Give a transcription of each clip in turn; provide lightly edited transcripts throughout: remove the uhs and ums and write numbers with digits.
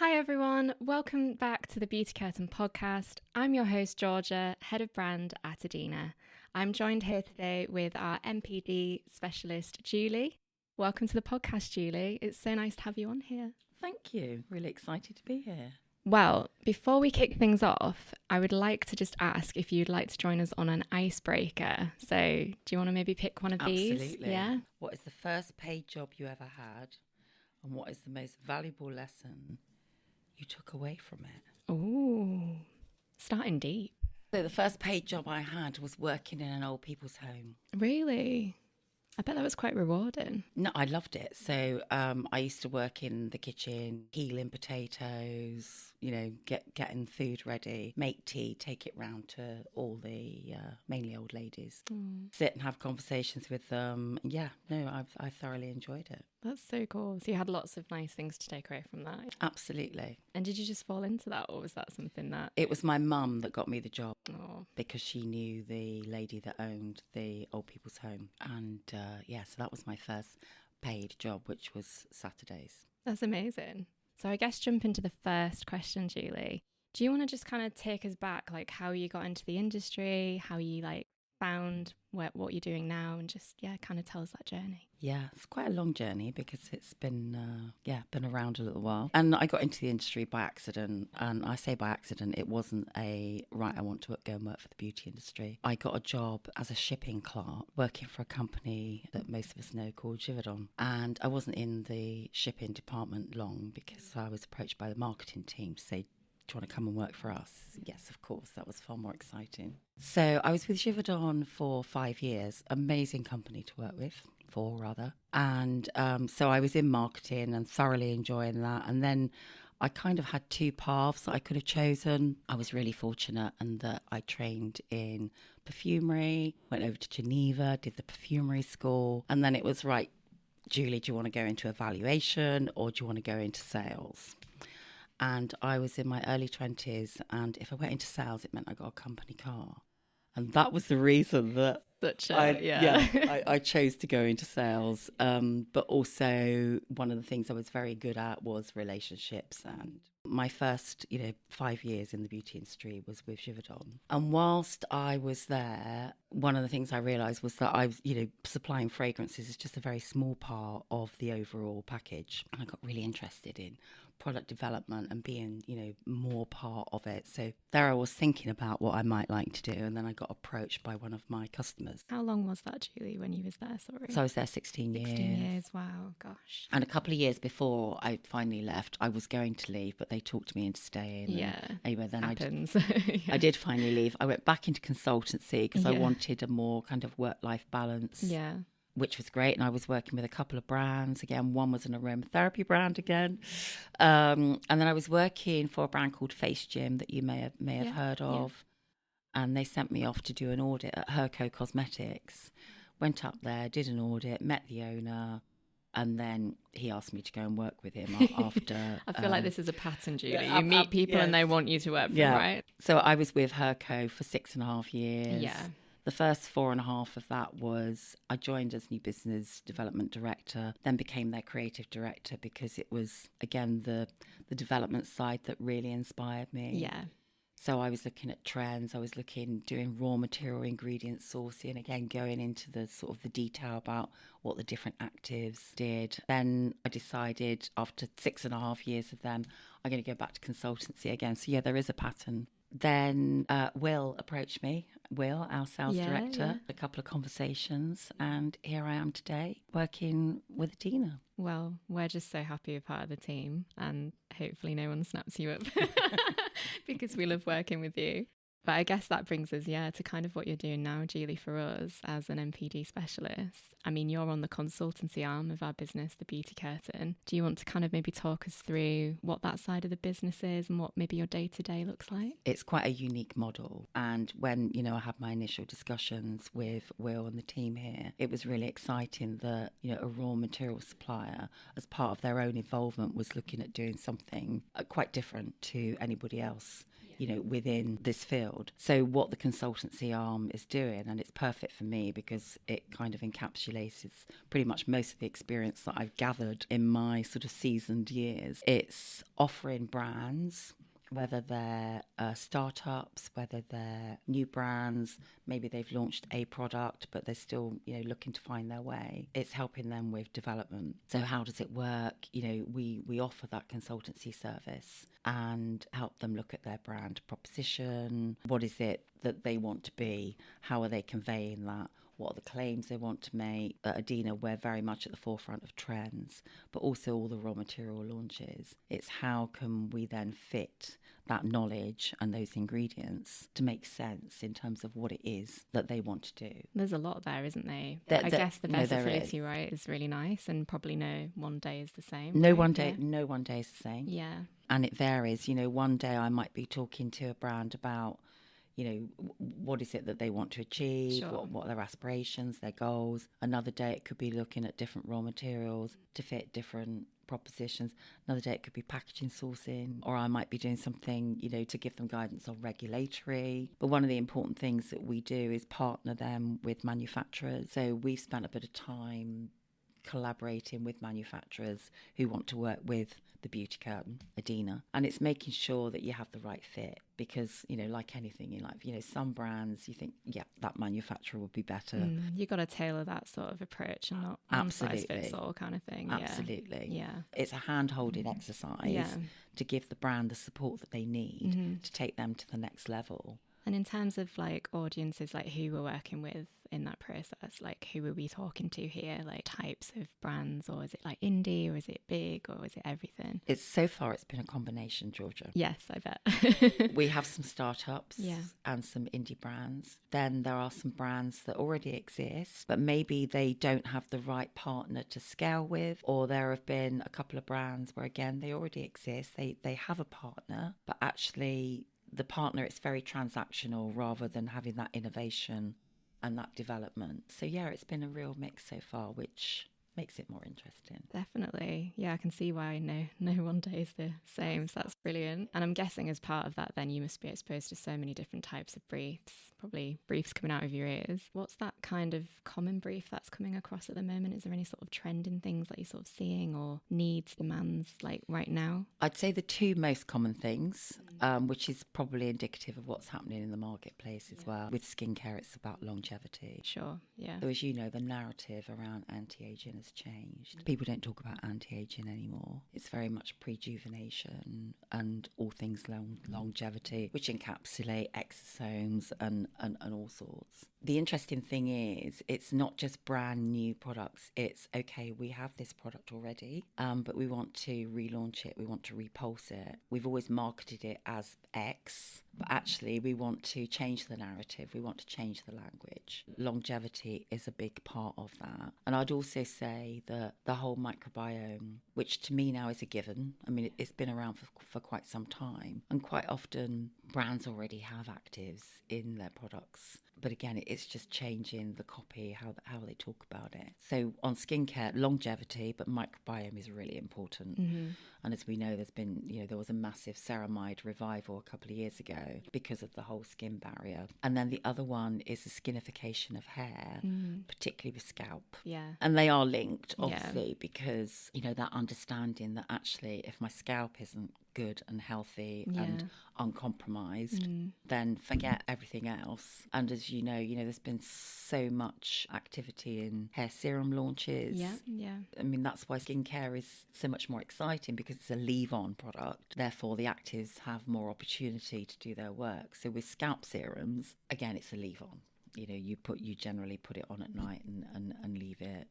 Hi everyone, welcome back to the Beauty Curtain podcast. I'm your host Georgia, head of brand at Adina. I'm joined here today with our MPD specialist Julie. Welcome to the podcast, Julie. It's so nice to have you on here. Thank you. Really excited to be here. Well, before we kick things off, I would like to just ask if you'd like to join us on an icebreaker. So, do you want to maybe pick one of these? Absolutely. Yeah. What is the first paid job you ever had? And what is the most valuable lesson you took away from it? Ooh, starting deep. So the first paid job I had was working in an old people's home. Really? I bet that was quite rewarding. No, I loved it. So I used to work in the kitchen, peeling potatoes, getting food ready, make tea, take it round to all the mainly old ladies, sit and have conversations with them. Yeah, no, I thoroughly enjoyed it. That's so cool. So you had lots of nice things to take away from that. Absolutely. And did you just fall into that, or was that something that... It was my mum that got me the job because she knew the lady that owned the old people's home. And so that was my first paid job, which was Saturdays. That's amazing. So I guess jump into the first question, Julie. Do you want to just kind of take us back, like how you got into the industry, how you found what you're doing now, and just kind of tell us that journey? Yeah, it's quite a long journey because it's been around a little while. And I got into the industry by accident. And I say by accident, it wasn't I want to go and work for the beauty industry. I got a job as a shipping clerk working for a company that most of us know called Givaudan. And I wasn't in the shipping department long because I was approached by the marketing team to say, do you want to come and work for us? Yes, of course. That was far more exciting. So I was with Givaudan for 5 years. Amazing company to work with. 4 rather. And so I was in marketing and thoroughly enjoying that. And then I kind of had 2 paths that I could have chosen. I was really fortunate in that I trained in perfumery, went over to Geneva, did the perfumery school. And then it was, right, Julie, do you want to go into evaluation or do you want to go into sales? And I was in my early 20s. And if I went into sales, it meant I got a company car. And that was the reason that I chose to go into sales. But also one of the things I was very good at was relationships. And my first, 5 years in the beauty industry was with Givaudan. And whilst I was there, one of the things I realised was that I was, supplying fragrances is just a very small part of the overall package. And I got really interested in product development and being, more part of it. So there I was thinking about what I might like to do. And then I got approached by one of my customers. How long was that, Julie, when you was there? Sorry. So I was there 16 years. 16 years, wow, gosh. And a couple of years before I finally left, I was going to leave, but they talked me into staying. Yeah, anyway, then happens. I did finally leave. I went back into consultancy because I wanted a more kind of work-life balance. Yeah. Which was great. And I was working with a couple of brands. Again, one was an aromatherapy brand again. And then I was working for a brand called Face Gym that you may have heard of. Yeah. And they sent me off to do an audit at Herco Cosmetics. Went up there, did an audit, met the owner. And then he asked me to go and work with him after. I feel like this is a pattern, Julie. You meet people and they want you to work for them, right? So I was with Herco for 6.5 years. Yeah. The first 4.5 of that was I joined as new business development director, then became their creative director because it was, again, the development side that really inspired me. Yeah. So I was looking at trends. I was doing raw material ingredient sourcing, again, going into the sort of the detail about what the different actives did. Then I decided after 6.5 years of them, I'm going to go back to consultancy again. So there is a pattern. Then Will approached me, Will, our sales director, a couple of conversations, and here I am today working with Adina. Well, we're just so happy you're part of the team, and hopefully no one snaps you up because we love working with you. But I guess that brings us, to kind of what you're doing now, Julie, for us as an MPD specialist. I mean, you're on the consultancy arm of our business, The Beauty Curtain. Do you want to kind of maybe talk us through what that side of the business is and what maybe your day-to-day looks like? It's quite a unique model. And when, I had my initial discussions with Will and the team here, it was really exciting that, a raw material supplier, as part of their own involvement, was looking at doing something quite different to anybody else. within this field. So what the consultancy arm is doing, and it's perfect for me because it kind of encapsulates pretty much most of the experience that I've gathered in my sort of seasoned years. It's offering brands, whether they're startups, whether they're new brands, maybe they've launched a product, but they're still, looking to find their way. It's helping them with development. So how does it work? We offer that consultancy service and help them look at their brand proposition. What is it that they want to be? How are they conveying that? What are the claims they want to make? At Adina, we're very much at the forefront of trends, but also all the raw material launches. It's how can we then fit that knowledge and those ingredients to make sense in terms of what it is that they want to do. There's a lot there, isn't there? I guess the versatility, right, is really nice, and probably no one day is the same. No right? one day is the same. Yeah. And it varies. One day I might be talking to a brand about what is it that they want to achieve, Sure. what are their aspirations, their goals. Another day it could be looking at different raw materials to fit different propositions. Another day it could be packaging sourcing, or I might be doing something, to give them guidance on regulatory. But one of the important things that we do is partner them with manufacturers. So we've spent a bit of time collaborating with manufacturers who want to work with the beauty curtain, Adina, and it's making sure that you have the right fit, because like anything in life, some brands you think, yeah, that manufacturer would be better. You got to tailor that sort of approach and not one size fits all kind of thing. Absolutely. Yeah. It's a hand-holding exercise to give the brand the support that they need to take them to the next level. And in terms of like audiences, like who we're working with in that process, like who are we talking to here, like types of brands, or is it like indie, or is it big, or is it everything? So far it's been a combination, Georgia. Yes, I bet. We have some startups and some indie brands. Then there are some brands that already exist, but maybe they don't have the right partner to scale with, or there have been a couple of brands where again they already exist, they have a partner, but actually the partner, it's very transactional rather than having that innovation and that development. So yeah, it's been a real mix so far, which makes it more interesting. Definitely. Yeah, I can see why no one day is the same. So that's brilliant. And I'm guessing as part of that, then you must be exposed to so many different types of briefs, probably briefs coming out of your ears. What's that kind of common brief that's coming across at the moment? Is there any sort of trend in things that you're sort of seeing, or needs, demands, like right now? I'd say the two most common things, which is probably indicative of what's happening in the marketplace as well. With skincare, it's about longevity. Sure, yeah. So as you know, the narrative around anti-aging has changed. People don't talk about anti-aging anymore. It's very much prejuvenation and all things longevity, which encapsulate exosomes and all sorts. The interesting thing is, it's not just brand new products. It's, okay, we have this product already, but we want to relaunch it. We want to repulse it. We've always marketed it as X, but actually we want to change the narrative. We want to change the language. Longevity is a big part of that. And I'd also say that the whole microbiome, which to me now is a given. I mean, it's been around for quite some time. And quite often brands already have actives in their products. But again, it's just changing the copy, how they talk about it. So on skincare, longevity, but microbiome is really important. Mm-hmm. And as we know, there was a massive ceramide revival a couple of years ago because of the whole skin barrier. And then the other one is the skinification of hair, particularly with scalp. Yeah. And they are linked, obviously, because, that understanding that actually if my scalp isn't good and healthy and uncompromised, then forget everything else. And as you know, there's been so much activity in hair serum launches. Yeah. I mean, that's why skincare is so much more exciting, because it's a leave-on product. Therefore, the actives have more opportunity to do their work. So with scalp serums, again, it's a leave-on. You generally put it on at night and leave it,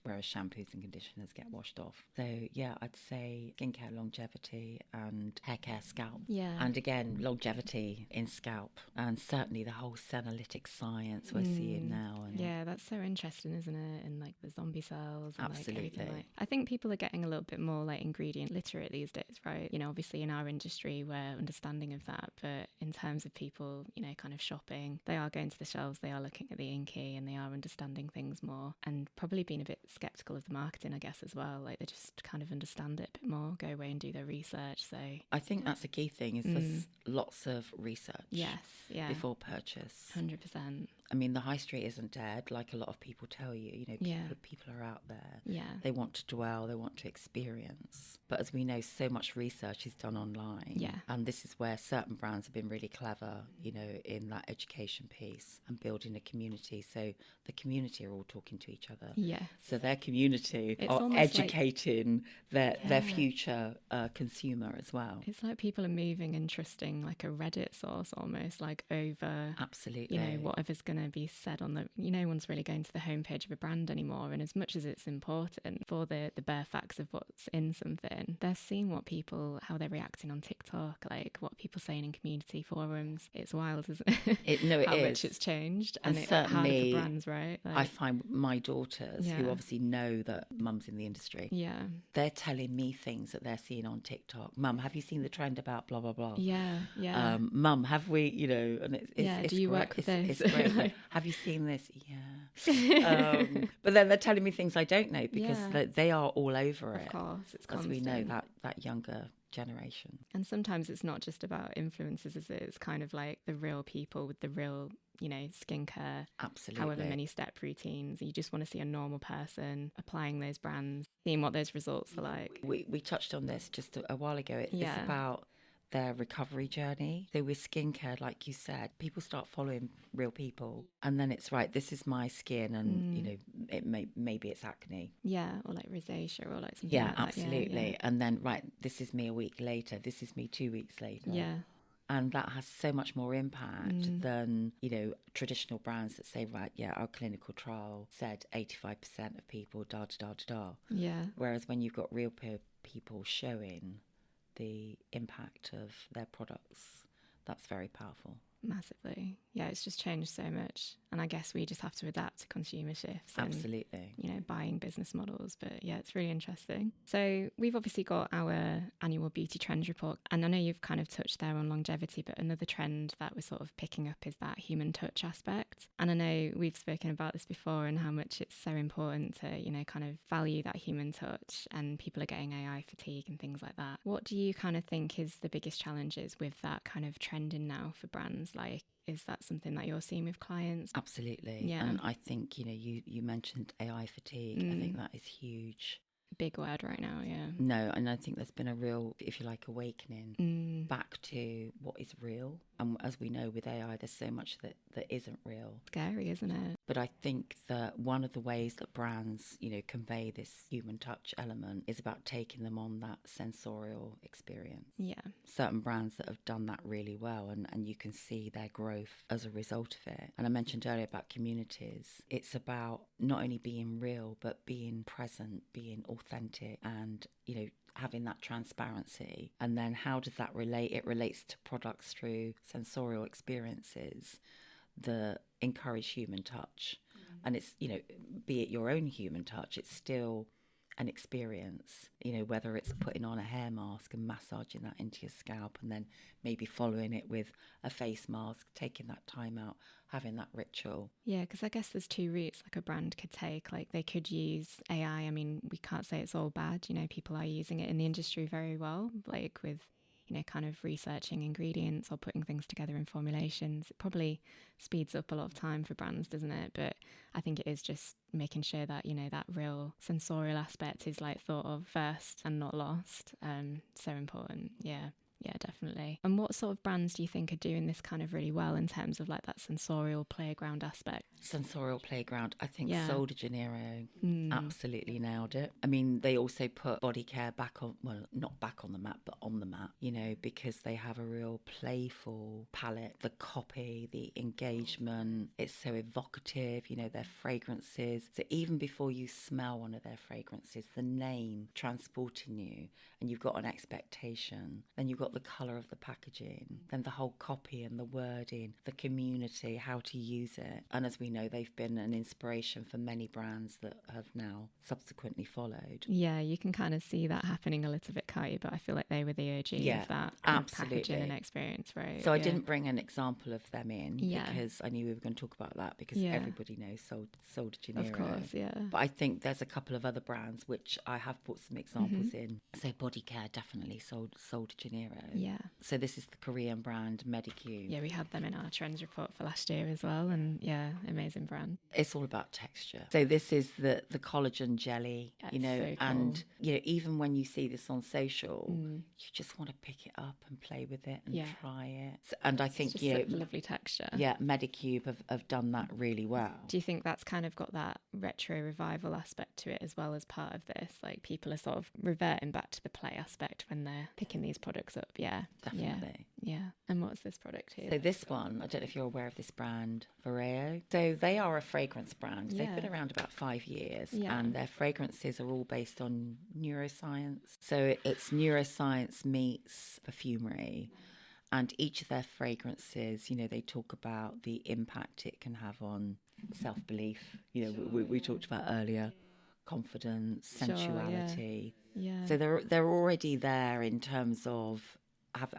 whereas shampoos and conditioners get washed off. So yeah, I'd say skincare, longevity, and hair care, scalp. Yeah. And again, longevity in scalp, and certainly the whole senolytic science we're seeing now. Yeah, that's so interesting, isn't it? And like the zombie cells. And absolutely. I think people are getting a little bit more like ingredient literate these days, right? Obviously in our industry we're understanding of that, but in terms of people, kind of shopping, they are going to the shelves, they are looking at the inky, and they are understanding things more, and probably being a bit skeptical of the marketing, I guess, as well. Like they just kind of understand it a bit more, go away and do their research. So I think that's a key thing is there's lots of research yes, yeah, before purchase. 100%. I mean, the high street isn't dead, like a lot of people tell you. You know, people are out there. Yeah. They want to dwell, they want to experience. But as we know, so much research is done online. Yeah. And this is where certain brands have been really clever, you know, in that education piece and building a community. So the community are all talking to each other. Yeah. So their community It's are educating their future consumer as well. It's like people are moving and trusting like a Reddit source almost, like over Absolutely, you know, whatever's going to be said on the, no one's really going to the homepage of a brand anymore. And as much as it's important for the bare facts of what's in something, they're seeing what people, how they're reacting on TikTok, like what people saying in community forums. It's wild, isn't it? It how is. Much it's changed. And it's certainly harder for brands, right? Like, I find my daughters, who obviously know that mum's in the industry, they're telling me things that they're seeing on TikTok. Mum, have you seen the trend about blah, blah, blah? Yeah. Mum, have we, you know, and it's do you great. work with this? It's great. Like, have you seen this? Yeah. But then they're telling me things I don't know because they are all over it. Of course, it's constant. As we know, that younger generation. And sometimes it's not just about influencers, is it? It's kind of like the real people with the real, you know, skincare. Absolutely. However many step routines. You just want to see a normal person applying those brands, seeing what those results are like. We touched on this just a while ago. It's about their recovery journey. So with skincare, like you said, people start following real people, and then it's right, this is my skin, and you know, maybe it's acne. Yeah, or like rosacea, or like something like that. Absolutely. Yeah. And then right, this is me a week later, this is me 2 weeks later. Yeah. And that has so much more impact than, you know, traditional brands that say, right, our clinical trial said 85% of people da da da da da. Yeah. Whereas when you've got real people showing the impact of their products, that's very powerful. Massively. Yeah, it's just changed so much. And I guess we just have to adapt to consumer shifts. Absolutely. And, you know, buying business models. But yeah, it's really interesting. So we've obviously got our annual beauty trends report. And I know you've kind of touched there on longevity, but another trend that we're sort of picking up is that human touch aspect. And I know we've spoken about this before and how much it's so important to, you know, kind of value that human touch, and people are getting AI fatigue and things like that. What do you kind of think is the biggest challenges with that kind of trending now for brands? Like, is that something that you're seeing with clients? Absolutely. Yeah. And I think, you know, you mentioned AI fatigue. I think that is huge. Big word right now, yeah. No, and I think there's been a real, if you like, awakening back to what is real. And as we know with AI, there's so much that isn't real. Scary, isn't it? But I think that one of the ways that brands, you know, convey this human touch element is about taking them on that sensorial experience. Yeah. Certain brands that have done that really well, and you can see their growth as a result of it. And I mentioned earlier about communities. It's about not only being real, but being present, being authentic, and, you know, having that transparency. And then how does that relate? It relates to products through sensorial experiences that encourage human touch. And it's, you know, be it your own human touch, it's still an experience, you know, whether it's putting on a hair mask and massaging that into your scalp, and then maybe following it with a face mask, taking that time out, having that ritual. Yeah, because I guess there's two routes like a brand could take. Like they could use AI. I mean, we can't say it's all bad. You know, people are using it in the industry very well, like with, you know, kind of researching ingredients or putting things together in formulations. It probably speeds up a lot of time for brands, doesn't it? But I think it is just making sure that, you know, that real sensorial aspect is like thought of first and not lost. So important. Yeah, definitely. And what sort of brands do you think are doing this kind of really well in terms of like that sensorial playground aspect? Sensorial playground. I think Sol de Janeiro absolutely nailed it. I mean, they also put body care back on, well, not back on the map, but on the map, you know, because they have a real playful palette. The copy, the engagement, it's so evocative, you know, their fragrances. So even before you smell one of their fragrances, the name transporting you, and you've got an expectation, then you've got got the colour of the packaging, then the whole copy and the wording, the community, how to use it. And as we know, they've been an inspiration for many brands that have now subsequently followed. Yeah, you can kind of see that happening a little bit, can't you? But I feel like they were the OG of that kind of packaging and experience, right? So I didn't bring an example of them in because I knew we were going to talk about that, because everybody knows Sol de Janeiro. Of course, yeah. But I think there's a couple of other brands which I have put some examples in. So body care, definitely Sol de Janeiro. Yeah. So this is the Korean brand Medicube. Yeah, we had them in our trends report for last year as well, and yeah, amazing brand. It's all about texture. So this is the collagen jelly, That's so cool. and even when you see this on social, you just want to pick it up and play with it and try it. So, and I think it's just a lovely texture. Yeah, Medicube have done that really well. Do you think that's kind of got that retro revival aspect to it as well as part of this? Like people are sort of reverting back to the play aspect when they're picking these products up. Yeah, definitely. Yeah. And what's this product here? So this one, I don't know if you're aware of this brand, Vareo. So they are a fragrance brand. Yeah. They've been around about 5 years, Yeah. and their fragrances are all based on neuroscience. So it's neuroscience meets perfumery. And each of their fragrances, they talk about the impact it can have on self-belief. We talked about earlier, confidence, sensuality. Yeah. So they're already there in terms of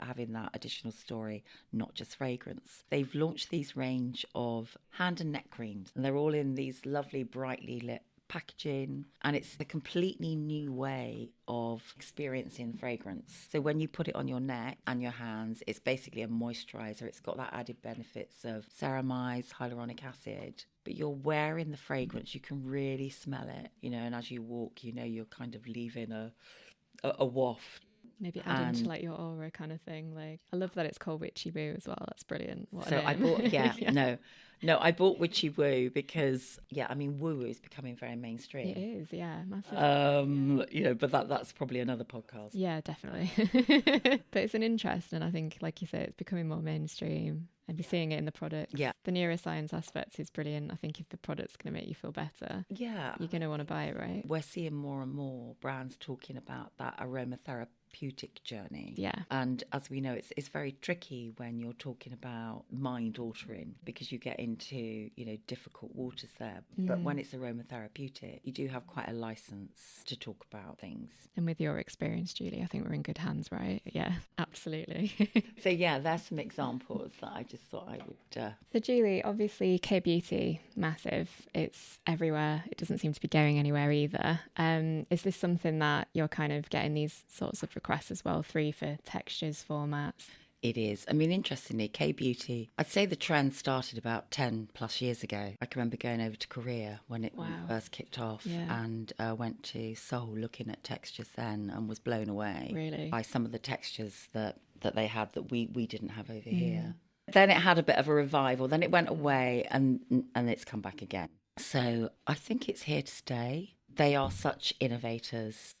having that additional story, not just fragrance. They've launched these range of hand and neck creams, and they're all in these lovely, brightly lit packaging, and it's a completely new way of experiencing fragrance. So when you put it on your neck and your hands, it's basically a moisturizer. It's got that added benefits of ceramides, hyaluronic acid, but you're wearing the fragrance. You can really smell it, and as you walk, you're kind of leaving a waft. Maybe add into like your aura kind of thing. Like, I love that it's called Witchy Woo as well. That's brilliant. What so I bought, I bought Witchy Woo because, woo is becoming very mainstream. It is, yeah, massively. But that's probably another podcast. Yeah, definitely. But it's an interest, and I think, like you say, it's becoming more mainstream. And be seeing it in the products. Yeah. The neuroscience aspect is brilliant. I think if the product's going to make you feel better, you're going to want to buy it, right? We're seeing more and more brands talking about that aromatherapeutic journey. Yeah. And as we know, it's very tricky when you're talking about mind altering, because you get into, difficult waters there. But when it's aromatherapeutic, you do have quite a license to talk about things. And with your experience, Julie, I think we're in good hands, right? Yeah, absolutely. So there's some examples that I just thought I would... So Julie, obviously K-beauty, massive. It's everywhere. It doesn't seem to be going anywhere either. Is this something that you're kind of getting these sorts of requests as well through for textures, formats? It is. Interestingly, K-beauty, I'd say the trend started about 10 plus years ago. I can remember going over to Korea when it first kicked off, and went to Seoul looking at textures then, and was blown away by some of the textures that they had that we didn't have over here. Then it had a bit of a revival, then it went away, and it's come back again. So I think it's here to stay. They are such innovators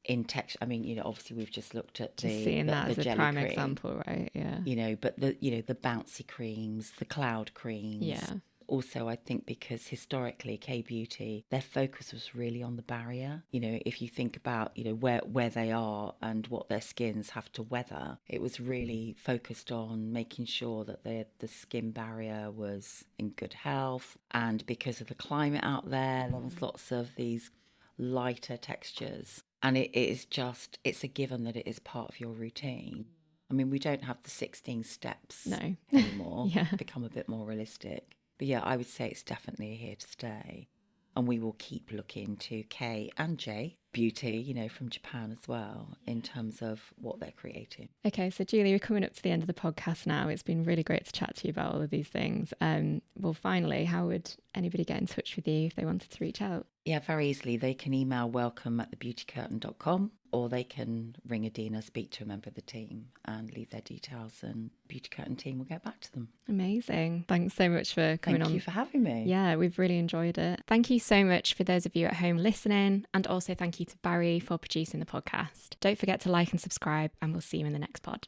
in texture. Obviously we've just looked at seeing that as a prime example, right? Yeah. But the bouncy creams, the cloud creams. Yeah. Also, I think because historically K-beauty, their focus was really on the barrier. If you think about, where they are and what their skins have to weather, it was really focused on making sure that the skin barrier was in good health. And because of the climate out there was lots of these lighter textures. And it's a given that it is part of your routine. We don't have the 16 steps anymore. It's become a bit more realistic. But I would say it's definitely here to stay. And we will keep looking to K and J beauty, from Japan as well, in terms of what they're creating. Okay, so Julie, we're coming up to the end of the podcast now. It's been really great to chat to you about all of these things. Well, finally, how would anybody get in touch with you if they wanted to reach out? Yeah, very easily. They can email welcome@thebeautycurtain.com, or they can ring Adina, speak to a member of the team and leave their details, and Beauty Curtain team will get back to them. Amazing. Thanks so much for coming on. Thank you for having me. Yeah, we've really enjoyed it. Thank you so much for those of you at home listening, and also thank you to Barry for producing the podcast. Don't forget to like and subscribe, and we'll see you in the next pod.